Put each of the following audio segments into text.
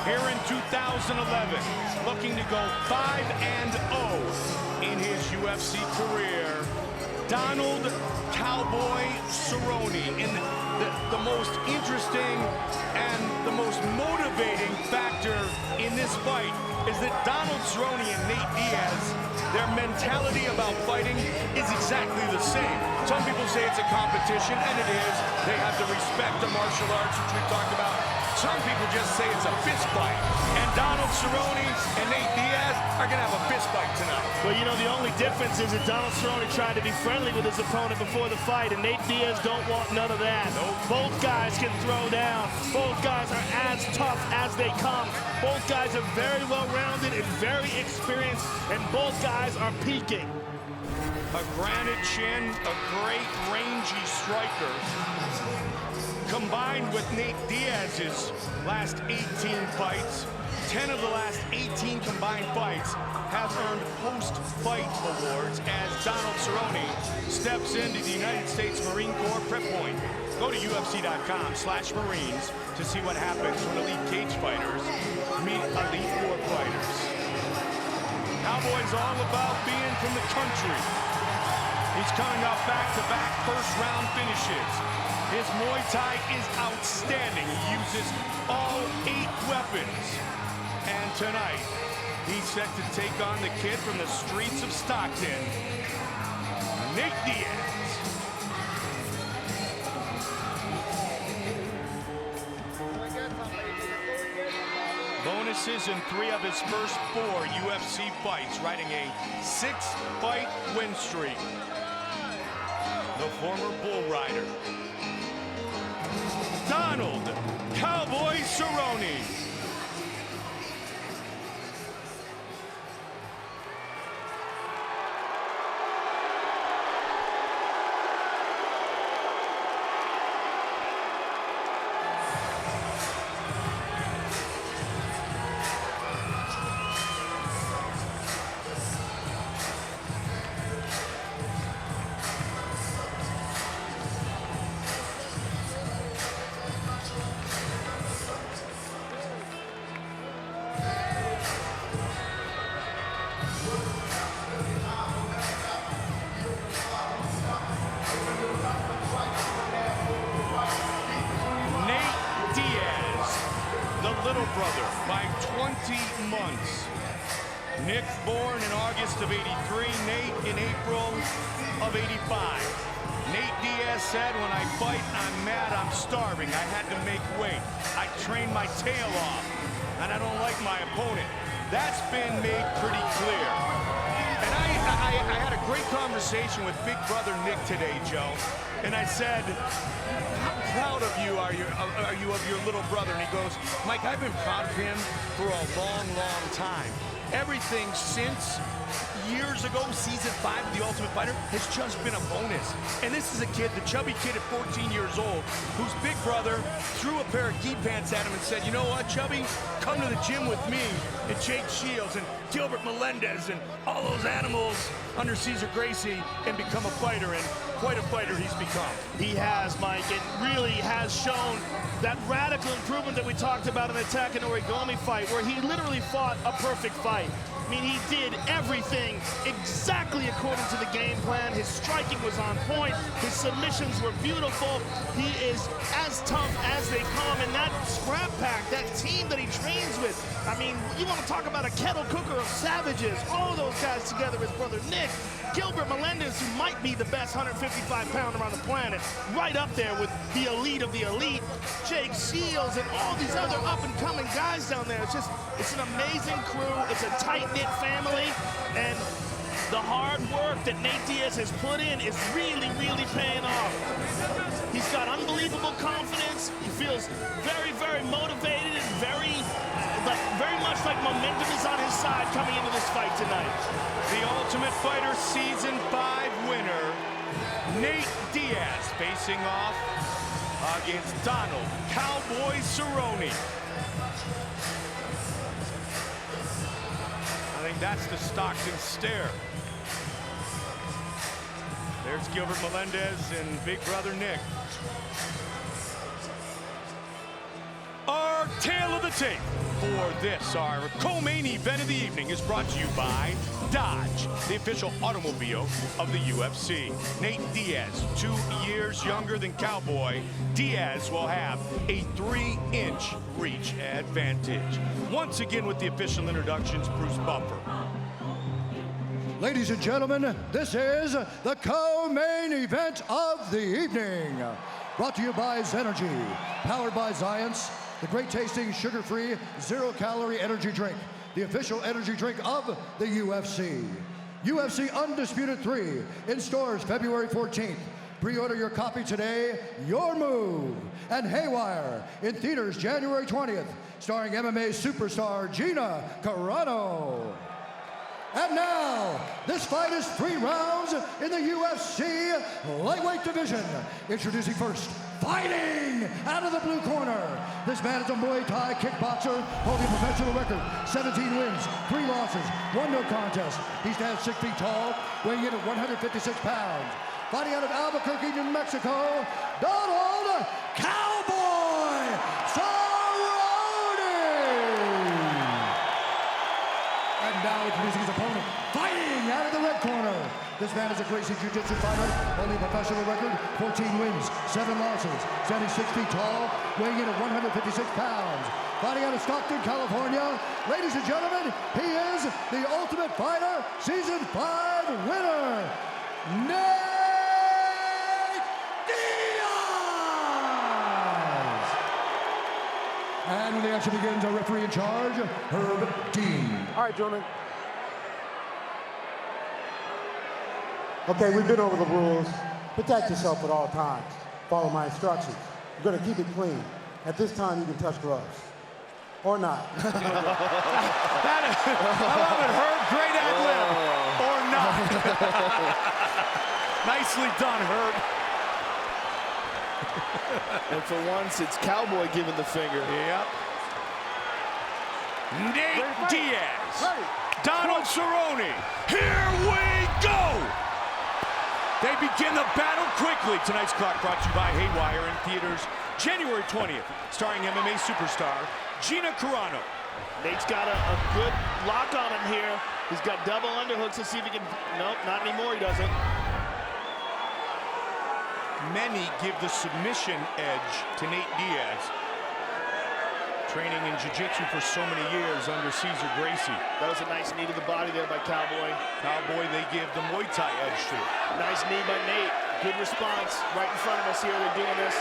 here in 2011, looking to go 5-0 in his UFC career, Donald Cowboy Cerrone. And the most interesting and the most motivating factor in this fight is that Donald Cerrone and Nate Diaz, their mentality about fighting is exactly the same. Some people say it's a competition, and it is. They have the respect of martial arts, which we've talked about. Some people just say it's a fist fight. And Donald Cerrone and Nate Diaz are going to have a fist fight tonight. Well, you know, the only difference is that Donald Cerrone tried to be friendly with his opponent before the fight, and Nate Diaz don't want none of that. Nope. Both guys can throw down. Both guys are as tough as they come. Both guys are very well-rounded and very experienced, and both guys are peaking. A granite chin, a great rangy striker, combined with Nate Diaz's last 18 fights, 10 of the last 18 combined fights have earned post-fight awards as Donald Cerrone steps into the United States Marine Corps prep point. Go to UFC.com/Marines to see what happens when elite cage fighters meet elite war fighters. Cowboy's all about being from the country. He's coming off back-to-back first-round finishes. His Muay Thai is outstanding. He uses all 8 weapons. And tonight, he's set to take on the kid from the streets of Stockton, Nate Diaz. Bonuses in 3 of his first 4 UFC fights, riding a 6-fight win streak. The former bull rider, Donald Cowboy Cerrone. Little brother by 20 months. Nick born in August of '83, Nate in April of '85. Nate Diaz said, when I fight, I'm mad, I'm starving. I had to make weight. I trained my tail off, and I don't like my opponent. That's been made pretty clear. And I had a great conversation with big brother Nick today, Joe. And I said, how proud of you are you of your little brother? And he goes, Mike, I've been proud of him for a long, long time. Everything since years ago, season 5 of The Ultimate Fighter, has just been a bonus. And this is a kid, the chubby kid at 14 years old, whose big brother threw a pair of gi pants at him and said, you know what, Chubby, come to the gym with me and Jake Shields and Gilbert Melendez and all those animals under Cesar Gracie and become a fighter, and quite a fighter he's become. He has, Mike. It really has shown that radical improvement that we talked about in the Takan Origami fight, where he literally fought a perfect fight. I mean, he did everything exactly according to the game plan. His striking was on point. His submissions were beautiful. He is as tough as they come. And that scrap pack, that team that he trains with, I mean, you want to talk about a kettle cooker of savages. All those guys together, his brother Nick, Gilbert Melendez, who might be the best 155-pounder on the planet, right up there with the elite of the elite, Jake Shields, and all these other up-and-coming guys down there. It's just, it's an amazing crew. It's a tight-knit family, and the hard work that Nate Diaz has put in is really, really paying off. He's got unbelievable confidence. He feels very, very motivated and very much like momentum is on his side coming into this fight tonight. The Ultimate Fighter Season 5 winner, Nate Diaz, facing off against Donald Cowboy Cerrone. I think that's the Stockton stare. There's Gilbert Melendez and big brother Nick. Our Tale of the tape for this, our co-main event of the evening, is brought to you by Dodge, the official automobile of the UFC. Nate Diaz, 2 years younger than Cowboy. Diaz will have a 3-inch reach advantage. Once again with the official introductions, Bruce Buffer. Ladies and gentlemen, this is the co-main event of the evening. Brought to you by Zenergy, powered by Zions, the great tasting, sugar-free, zero-calorie energy drink, the official energy drink of the UFC. UFC Undisputed 3 in stores February 14th. Pre-order your copy today, Your Move. And Haywire in theaters January 20th, starring MMA superstar Gina Carano. And now, this fight is 3 rounds in the UFC lightweight division. Introducing first, fighting out of the blue corner. This man is a Muay Thai kickboxer holding a professional record, 17 wins, 3 losses, 1 no contest. He stands 6 feet tall, weighing in at 156 pounds. Fighting out of Albuquerque, New Mexico, Donald Cowboy Cerrone! And now introducing his opponent, fighting out of the red corner. This man is a Gracie Jiu-Jitsu fighter, holding a professional record, 14 wins, 7 losses, standing 6 feet tall, weighing in at 156 pounds. Fighting out of Stockton, California, ladies and gentlemen, he is the Ultimate Fighter Season 5 winner, Nate Diaz! And when the action begins, our referee in charge, Herb Dean. All right, gentlemen. Okay, we've been over the rules. Protect yourself at all times. Follow my instructions. We're going to keep it clean. At this time, you can touch gloves. Or not. I love it, Herb. Great ad-lib. Or not. Nicely done, Herb. And for once, it's Cowboy giving the finger. Yep. Nate Diaz. Donald Cerrone. Here we go. They begin the battle quickly. Tonight's clock brought to you by Haywire in theaters January 20th, starring MMA superstar Gina Carano. Nate's got a good lock on him here. He's got double underhooks. Let's see if he can. Nope, not anymore. He doesn't. Many give the submission edge to Nate Diaz. Training in jiu-jitsu for so many years under Cesar Gracie. That was a nice knee to the body there by Cowboy. Cowboy, they give the Muay Thai edge to it. Nice knee by Nate. Good response. Right in front of us here, they're doing this.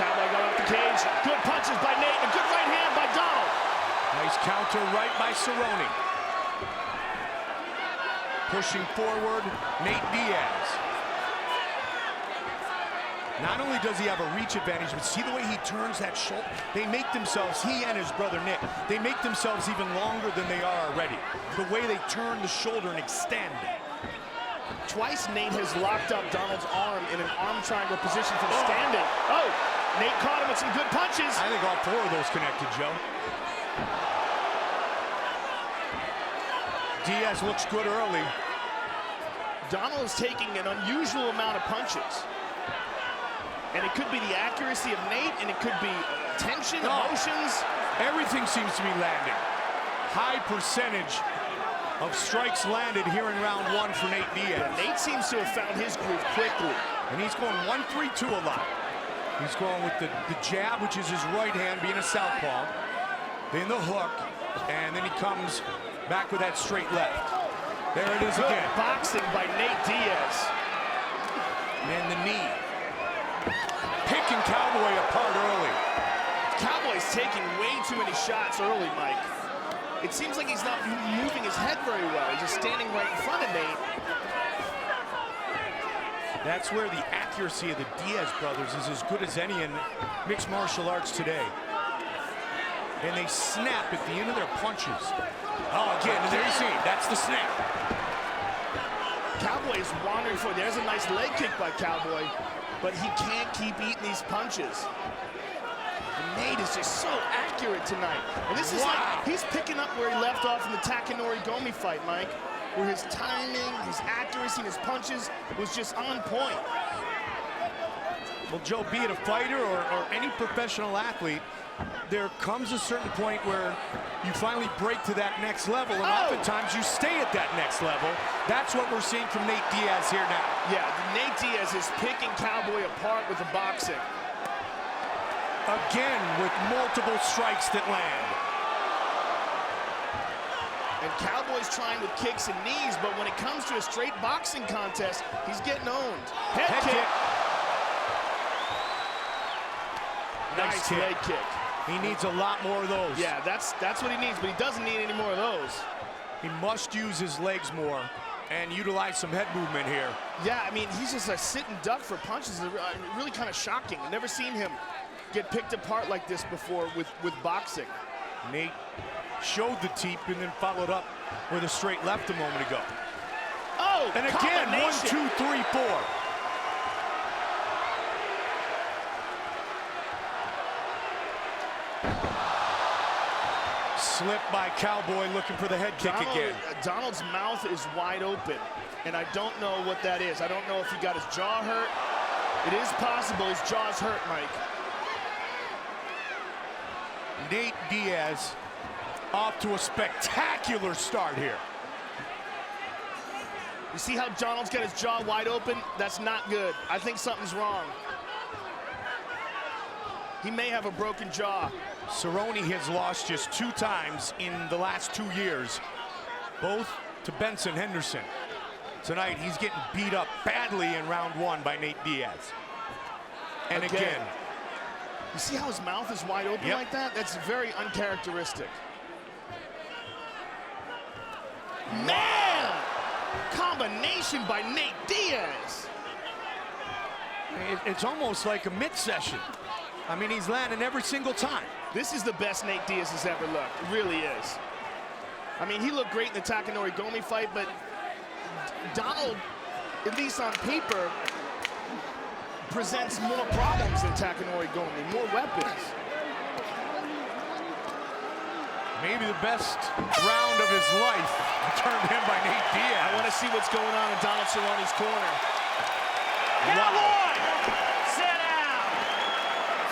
Cowboy got off the cage. Good punches by Nate. A good right hand by Donald. Nice counter right by Cerrone. Pushing forward, Nate Diaz. Not only does he have a reach advantage, but see the way he turns that shoulder? They make themselves, he and his brother Nick, they make themselves even longer than they are already. The way they turn the shoulder and extend. Twice Nate has locked up Donald's arm in an arm triangle position from standing. Oh, Nate caught him with some good punches. I think all 4 of those connected, Joe. Diaz looks good early. Donald is taking an unusual amount of punches. And it could be the accuracy of Nate, and it could be tension, emotions. Everything seems to be landing. High percentage of strikes landed here in round 1 for Nate Diaz. Yeah, Nate seems to have found his groove quickly. And he's going 1-3-2 a lot. He's going with the jab, which is his right hand, being a southpaw. Then the hook, and then he comes back with that straight left. There it is again. Boxing by Nate Diaz. And the knee. Picking Cowboy apart early. Cowboy's taking way too many shots early, Mike. It seems like he's not moving his head very well. He's just standing right in front of Nate. That's where the accuracy of the Diaz brothers is as good as any in mixed martial arts today. And they snap at the end of their punches. Oh, again, and there you see, that's the snap. Cowboy is wandering forward. There's a nice leg kick by Cowboy, but he can't keep eating these punches. And Nate is just so accurate tonight. And this is like, he's picking up where he left off in the Takanori Gomi fight, Mike, where his timing, his accuracy, and his punches was just on point. Well, Joe, be it a fighter or any professional athlete, there comes a certain point where you finally break to that next level, and oftentimes you stay at that next level. That's what we're seeing from Nate Diaz here now. Yeah, Nate Diaz is picking Cowboy apart with the boxing. Again, with multiple strikes that land. And Cowboy's trying with kicks and knees, but when it comes to a straight boxing contest, he's getting owned. Head kick. Nice kick. leg kick. He needs a lot more of those. Yeah, that's what he needs, but he doesn't need any more of those. He must use his legs more and utilize some head movement here. Yeah, I mean, he's just a sitting duck for punches. It's really kind of shocking. I've never seen him get picked apart like this before with boxing. Nate showed the teep and then followed up with a straight left a moment ago. Oh, and again, 1, 2, 3, 4. Slip by Cowboy, looking for the head kick again. Donald's mouth is wide open, and I don't know what that is. I don't know if he got his jaw hurt. It is possible his jaw's hurt, Mike. Nate Diaz off to a spectacular start here. You see how Donald's got his jaw wide open? That's not good. I think something's wrong. He may have a broken jaw. Cerrone has lost just 2 times in the last 2 years, both to Benson Henderson. Tonight, he's getting beat up badly in round 1 by Nate Diaz. And again. You see how his mouth is wide open like that? That's very uncharacteristic. Man! Combination by Nate Diaz. It's almost like a mid-session. I mean, he's landing every single time. This is the best Nate Diaz has ever looked. It really is. I mean, he looked great in the Takanori Gomi fight, but Donald, at least on paper, presents more problems than Takanori Gomi, more weapons. Maybe the best round of his life turned him by Nate Diaz. I want to see what's going on in Donald Cerrone's corner. Cowboy! Sit down!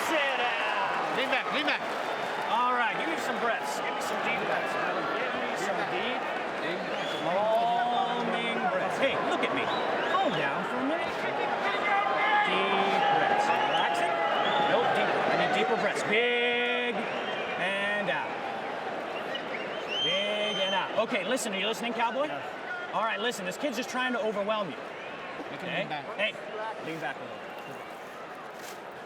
Sit down! Lean back, lean back. All right, give me some breaths. Give me some deep breaths. Give me some deep, calming breaths. Hey, look at me. Calm down for a minute. Deep breaths. Relaxing? Nope, deeper. I need deeper breaths. Big and out. Big and out. Okay, listen. Are you listening, Cowboy? Yeah. All right, listen. This kid's just trying to overwhelm you. Okay? Hey, lean back a little.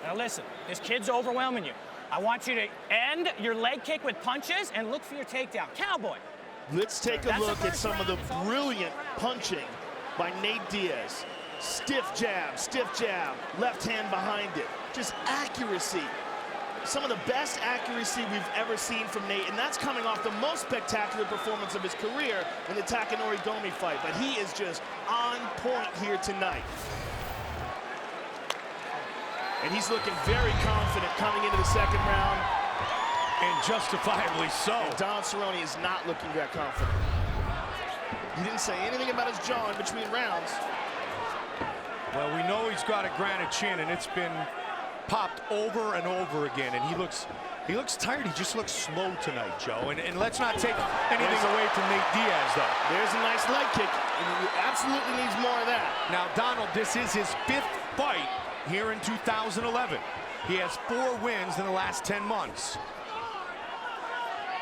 Now listen, this kid's overwhelming you. I want you to end your leg kick with punches and look for your takedown. Cowboy. Let's take a look at some of the brilliant punching by Nate Diaz. Stiff jab, left hand behind it. Just accuracy. Some of the best accuracy we've ever seen from Nate, and that's coming off the most spectacular performance of his career in the Takanori Gomi fight. But he is just on point here tonight. And he's looking very confident coming into the second round. And justifiably so. And Donald Cerrone is not looking that confident. He didn't say anything about his jaw in between rounds. Well, we know he's got a granite chin, and it's been popped over and over again, and he looks tired. He just looks slow tonight, Joe. And let's not take anything away from Nate Diaz, though. There's a nice leg kick, and he absolutely needs more of that. Now, Donald, this is his 5th fight here in 2011. He has 4 wins in the last 10 months.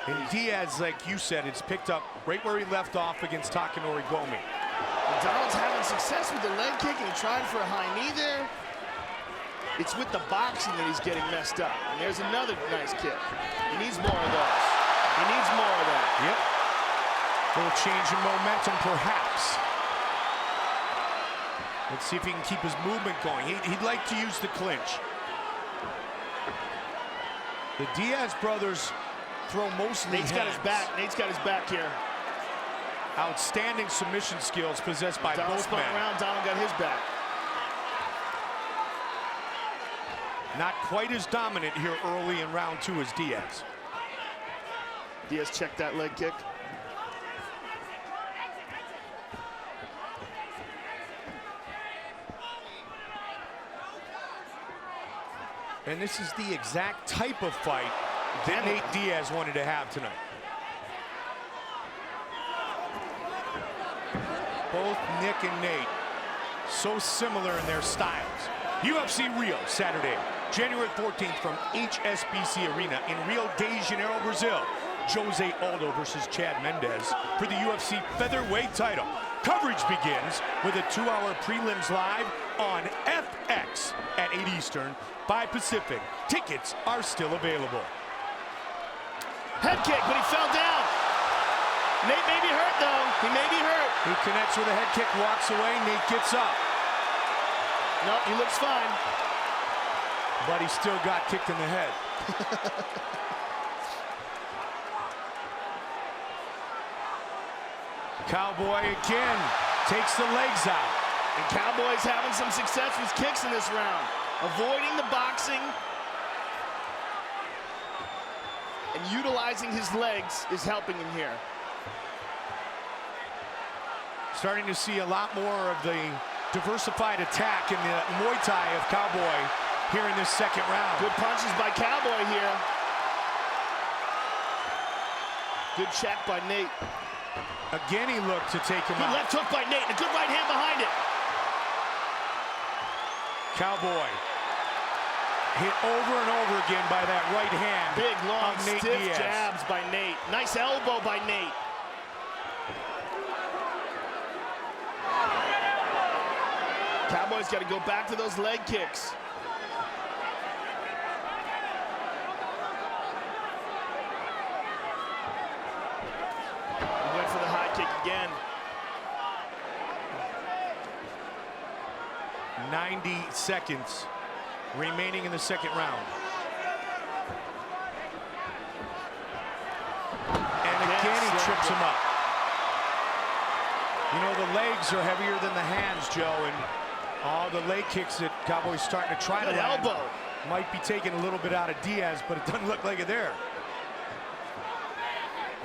And Diaz, like you said, it's picked up right where he left off against Takanori Gomi. Donald's having success with the leg kick, and he tried for a high knee there. It's with the boxing that he's getting messed up. And there's another nice kick. He needs more of those. He needs more of that. Yep. A little change in momentum, perhaps. Let's see if he can keep his movement going. He'd like to use the clinch. The Diaz brothers throw mostly Nate's got his back. Nate's got his back here. Outstanding submission skills possessed by both men. Around, Donald got his back. Not quite as dominant here early in round 2 as Diaz. Diaz checked that leg kick. And this is the exact type of fight that Nate Diaz wanted to have tonight. Both Nick and Nate, so similar in their styles. UFC Rio, Saturday, January 14th from HSBC Arena in Rio de Janeiro, Brazil. Jose Aldo versus Chad Mendes for the UFC featherweight title. Coverage begins with a 2-hour prelims live on FX at 8 Eastern, 5 Pacific. Tickets are still available. Head kick, but he fell down. Nate may be hurt, though. He may be hurt. He connects with a head kick, walks away. Nate gets up. Nope, he looks fine. But he still got kicked in the head. Cowboy again takes the legs out. And Cowboy's having some success with kicks in this round. Avoiding the boxing and utilizing his legs is helping him here. Starting to see a lot more of the diversified attack in the Muay Thai of Cowboy here in this second round. Good punches by Cowboy here. Good check by Nate. Again, he looked to take him Good out. left hook by Nate, and a good right hand behind it. Cowboy hit over and over again by that right hand. Big, long, of Nate stiff Diaz. jabs by Nate. Nice elbow by Nate. Cowboy's got to go back to those leg kicks. He went for the high kick again. 90 seconds remaining in the second round. And again, he trips him up. You know, the legs are heavier than the hands, Joe, and all the leg kicks that Cowboy's starting to try to land elbow might be taking a little bit out of Diaz, but it doesn't look like it there.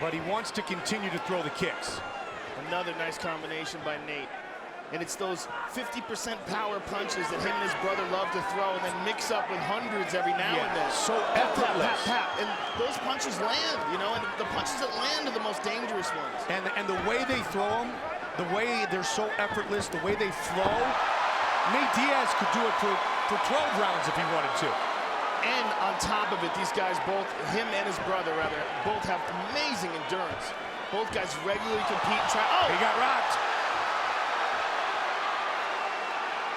But he wants to continue to throw the kicks. Another nice combination by Nate. And it's those 50% power punches that him and his brother love to throw and then mix up with hundreds every now and then. So Tap, tap, effortless. tap, tap. And those punches land, you know, and the punches that land are the most dangerous ones. And the way they throw them, the way they're so effortless, the way they flow, Nate Diaz could do it for 12 rounds if he wanted to. And on top of it, these guys both, him and his brother rather, both have amazing endurance. Both guys regularly compete and try. Oh! He got rocked.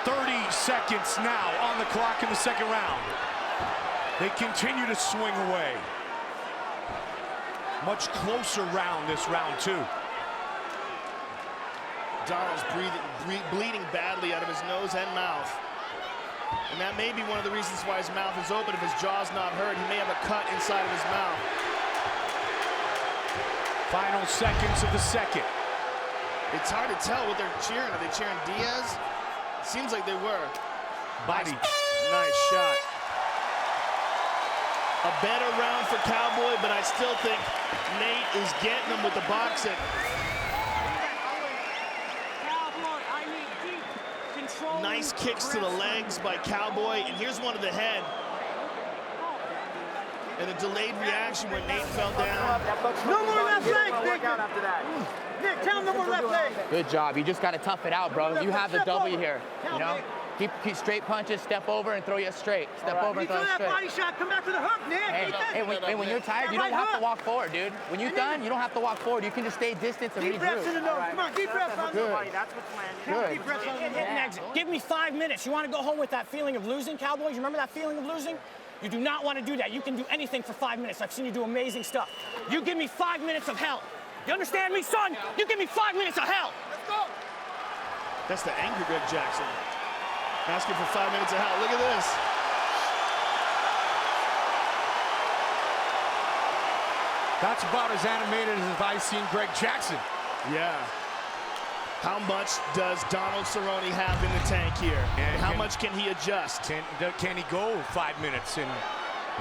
30 seconds now on the clock in the second round. They continue to swing away. Much closer round, this round two. Donald's bleeding badly out of his nose and mouth. And that may be one of the reasons why his mouth is open. If his jaw's not hurt, he may have a cut inside of his mouth. Final seconds of the second. It's hard to tell what they're cheering. Are they cheering Diaz? Seems like they were. Body. Nice shot. A better round for Cowboy, but I still think Nate is getting him with the boxing. Nice kicks to the legs by Cowboy, and here's one to the head. And a delayed reaction when Nate fell down. No more left leg, Nick. Nick, tell him no more left leg. Good job. You just got to tough it out, bro. You have the W here, you know? Keep straight punches, step over, and throw you straight. Step over and throw you that straight. body shot, come back to the hook, Nick. Hey, when you're tired, you don't have to walk forward, dude. When you're done, you don't have to walk forward. You can just stay distance and Deep breaths in the nose. Come on, deep breaths on the body. That's what's planned. Deep breaths on the Hit and exit. Give me 5 minutes. You want to go home with that feeling of losing, Cowboys? You remember that feeling of losing? You do not want to do that. You can do anything for 5 minutes. I've seen you do amazing stuff. You give me 5 minutes of hell. You understand me, son? You give me 5 minutes of hell. Let's go. That's the angry Greg Jackson. Asking for 5 minutes of hell. Look at this. That's about as animated as I've seen Greg Jackson. Yeah. How much does Donald Cerrone have in the tank here? And how much can he adjust? Can he go 5 minutes and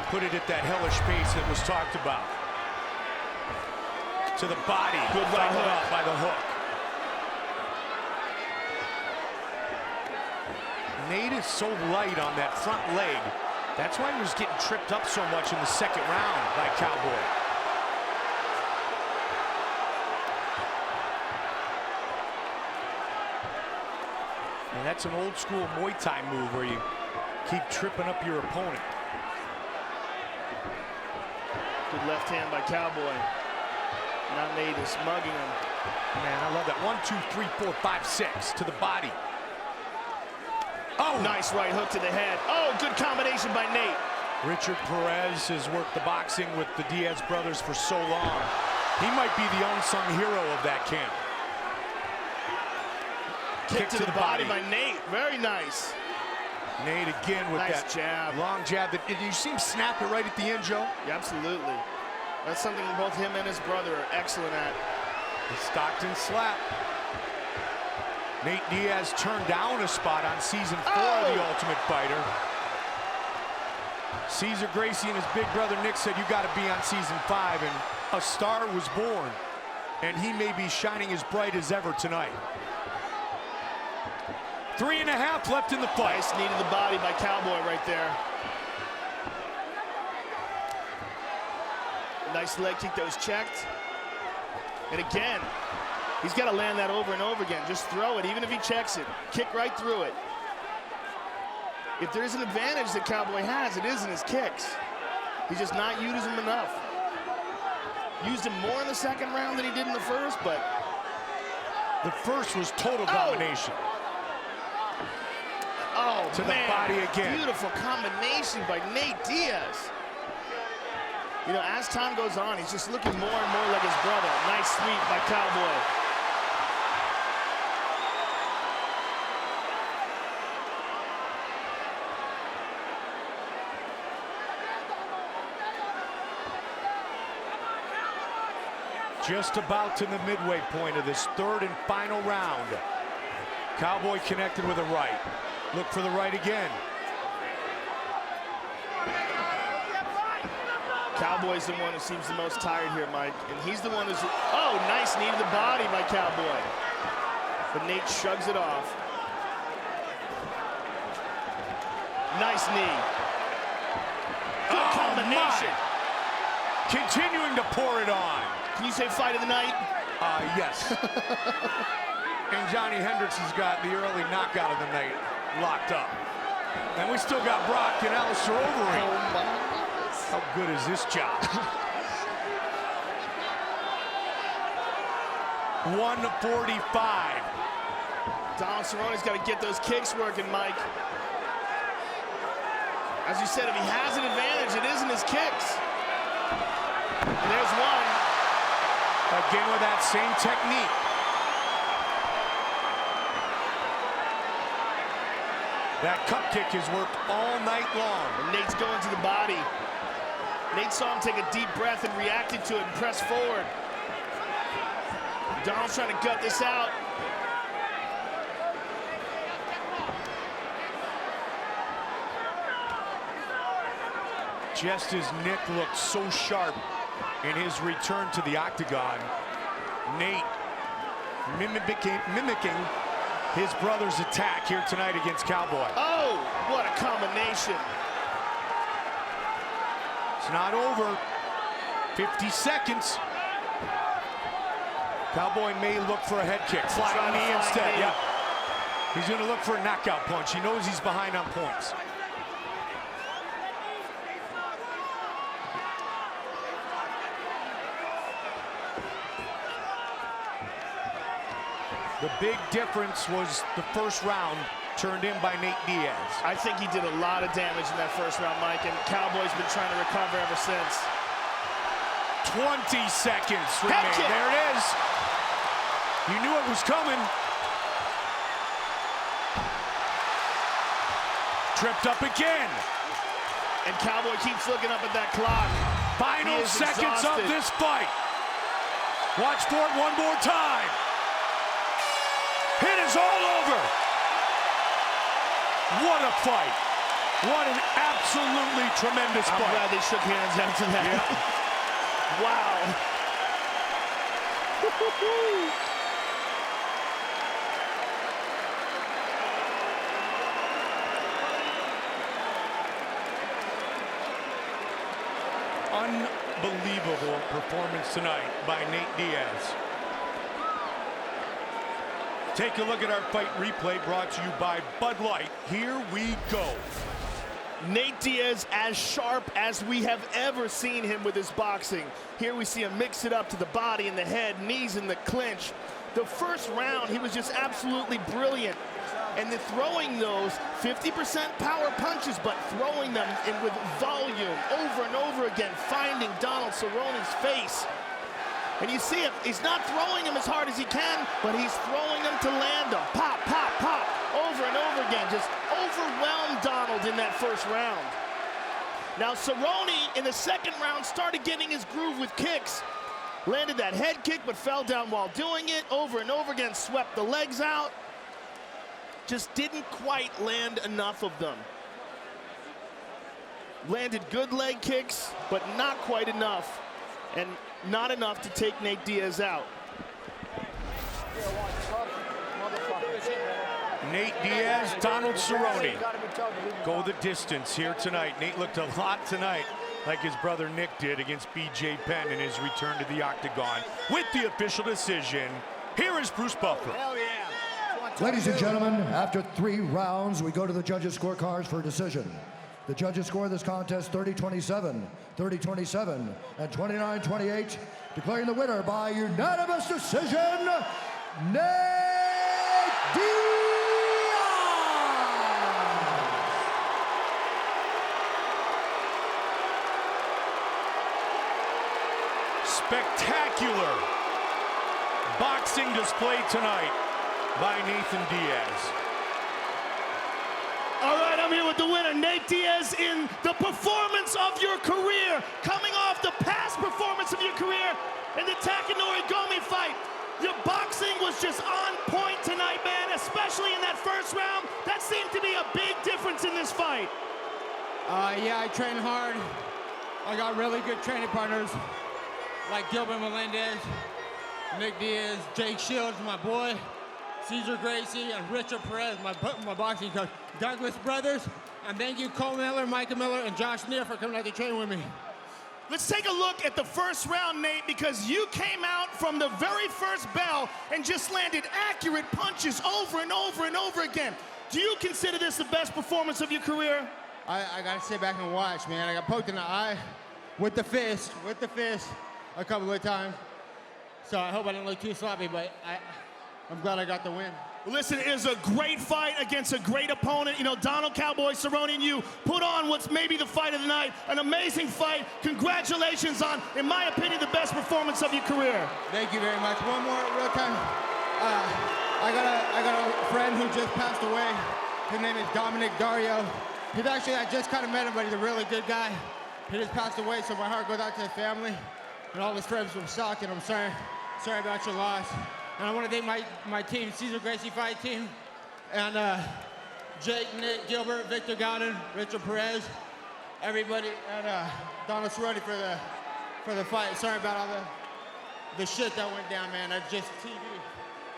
put it at that hellish pace that was talked about? To the body. Good right followed hook. up by the hook. Nate is so light on that front leg That's why he was getting tripped up so much in the second round by Cowboy. And that's an old school Muay Thai move where you keep tripping up your opponent. Good left hand by Cowboy. Now Nate is mugging him. Man, I love that. 1, 2, 3, 4, 5, 6 to the body. Oh! Nice right hook to the head. Oh, good combination by Nate. Richard Perez has worked the boxing with the Diaz brothers for so long. He might be the unsung hero of that camp. Kick to the body by Nate. Very nice. Nate again with Nice that jab. long jab. Did you see him snap it right at the end, Joe? Yeah, absolutely. That's something both him and his brother are excellent at. The Stockton slap. Nate Diaz turned down a spot on season 4 of The Ultimate Fighter. Cesar Gracie and his big brother Nick said, you got to be on season 5, and a star was born, and he may be shining as bright as ever tonight. 3.5 left in the fight. Nice knee to the body by Cowboy right there. Nice leg kick that was checked. And again, he's got to land that over and over again. Just throw it, even if he checks it. Kick right through it. If there's an advantage that Cowboy has, it is in his kicks. He's just not using them enough. Used him more in the second round than he did in the first, but... The first was total domination. Oh, to man. the body again. Beautiful combination by Nate Diaz. You know, as time goes on, he's just looking more and more like his brother. Nice sweep by Cowboy. Just about to the midway point of this third and final round. Cowboy connected with a right. Look for the right again. Cowboy's the one who seems the most tired here, Mike. And he's the one who's... Oh, nice knee to the body by Cowboy. But Nate shrugs it off. Nice knee. Good combination. My. Continuing to pour it on. Can you say fight of the night? Yes. And Johnny Hendricks has got the early knockout of the night locked up. And we still got Brock and Alistair Overeem. Oh my. How good is this job? 145. Donald Cerrone's got to get those kicks working, Mike. As you said, if he has an advantage, it is in his kicks. And there's one. Again with that same technique. That cup kick has worked all night long. And Nate's going to the body. Nate saw him take a deep breath and reacted to it and pressed forward. Donald's trying to gut this out. Just as Nick looked so sharp in his return to the octagon, Nate mimicking his brother's attack here tonight against Cowboy. Oh, what a combination. It's not over. 50 seconds. Cowboy may look for a head kick. Flying knee instead. Yep. He's going to look for a knockout punch. He knows he's behind on points. The big difference was the first round turned in by Nate Diaz. I think he did a lot of damage in that first round, Mike, and Cowboy's been trying to recover ever since. 20 seconds remain. There it is. You knew it was coming. Tripped up again. And Cowboy keeps looking up at that clock. Final seconds of this fight. Watch for it one more time. It is all over. What a fight. What an absolutely tremendous fight. I'm glad they shook hands after that. Yep. Wow. unbelievable performance tonight by Nate Diaz. Take a look at our fight replay brought to you by Bud Light. Here we go. Nate Diaz as sharp as we have ever seen him with his boxing. Here we see him mix it up to the body and the head, knees in the clinch. The first round, he was just absolutely brilliant. And then throwing those 50% power punches, but throwing them in with volume over and over again, finding Donald Cerrone's face. And you see him, he's not throwing him as hard as he can, but he's throwing them to land them. Pop, pop, pop, over and over again. Just overwhelmed Donald in that first round. Now Cerrone in the second round started getting his groove with kicks. Landed that head kick, but fell down while doing it. Over and over again, swept the legs out. Just didn't quite land enough of them. Landed good leg kicks, but not quite enough. And not enough to take Nate Diaz out. Nate Diaz, Donald Cerrone go the distance here tonight. Nate looked a lot tonight like his brother Nick did against B.J. Penn in his return to the octagon. With the official decision, here is Bruce Buffer. Hell yeah. Ladies and gentlemen, after 3 rounds, we go to the judges' scorecards for a decision. The judges score this contest 30-27, 30-27, and 29-28, declaring the winner by unanimous decision, Nate Diaz! Spectacular boxing display tonight by Nathan Diaz. All right, I'm here with the winner, Nate Diaz, in the performance of your career, coming off the past performance of your career in the Takanori Gomi fight. Your boxing was just on point tonight, man, especially in that first round. That seemed to be a big difference in this fight. Yeah, I trained hard. I got really good training partners like Gilbert Melendez, Nick Diaz, Jake Shields, my boy, Cesar Gracie, and Richard Perez, my boxing coach. Douglas Brothers, and thank you Cole Miller, Micah Miller, and Josh Neer for coming out to train with me. Let's take a look at the first round, Nate, because you came out from the very first bell and just landed accurate punches over and over and over again. Do you consider this the best performance of your career? I gotta sit back and watch, man. I got poked in the eye with the fist a couple of times. So I hope I didn't look too sloppy, but I'm glad I got the win. Listen, it is a great fight against a great opponent. You know, Donald Cowboy Cerrone and you put on what's maybe the fight of the night. An amazing fight. Congratulations on, in my opinion, the best performance of your career. Thank you very much. One more real time. I got a friend who just passed away. His name is Dominic Dario. I just kind of met him, but he's a really good guy. He just passed away, so my heart goes out to his family and all his friends from shock, and I'm sorry about your loss. And I want to thank my team, Cesar Gracie fight team, and Jake, Nick, Gilbert, Victor Gowden, Richard Perez, everybody, and Donald Cerrone for the fight. Sorry about all the shit that went down, man. That's just TV.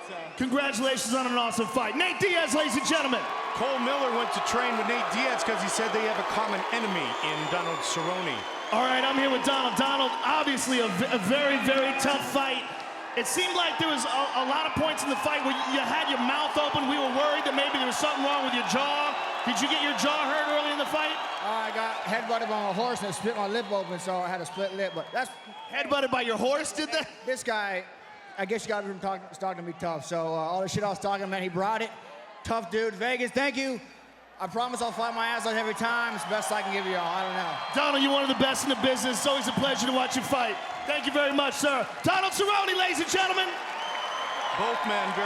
So. Congratulations on an awesome fight. Nate Diaz, ladies and gentlemen. Cole Miller went to train with Nate Diaz because he said they have a common enemy in Donald Cerrone. All right, I'm here with Donald. Donald, obviously a very, very tough fight. It seemed like there was a lot of points in the fight where you had your mouth open. We were worried that maybe there was something wrong with your jaw. Did you get your jaw hurt early in the fight? I got headbutted by a horse and it split my lip open, so I had a split lip. But that's headbutted by your horse, did that? This guy, I guess you got him talking to me tough. So all the shit I was talking, man, he brought it. Tough dude. Vegas, thank you. I promise I'll fight my ass out every time. It's the best I can give you all. I don't know. Donald, you're one of the best in the business. It's always a pleasure to watch you fight. Thank you very much, sir. Donald Cerrone, ladies and gentlemen. Both men very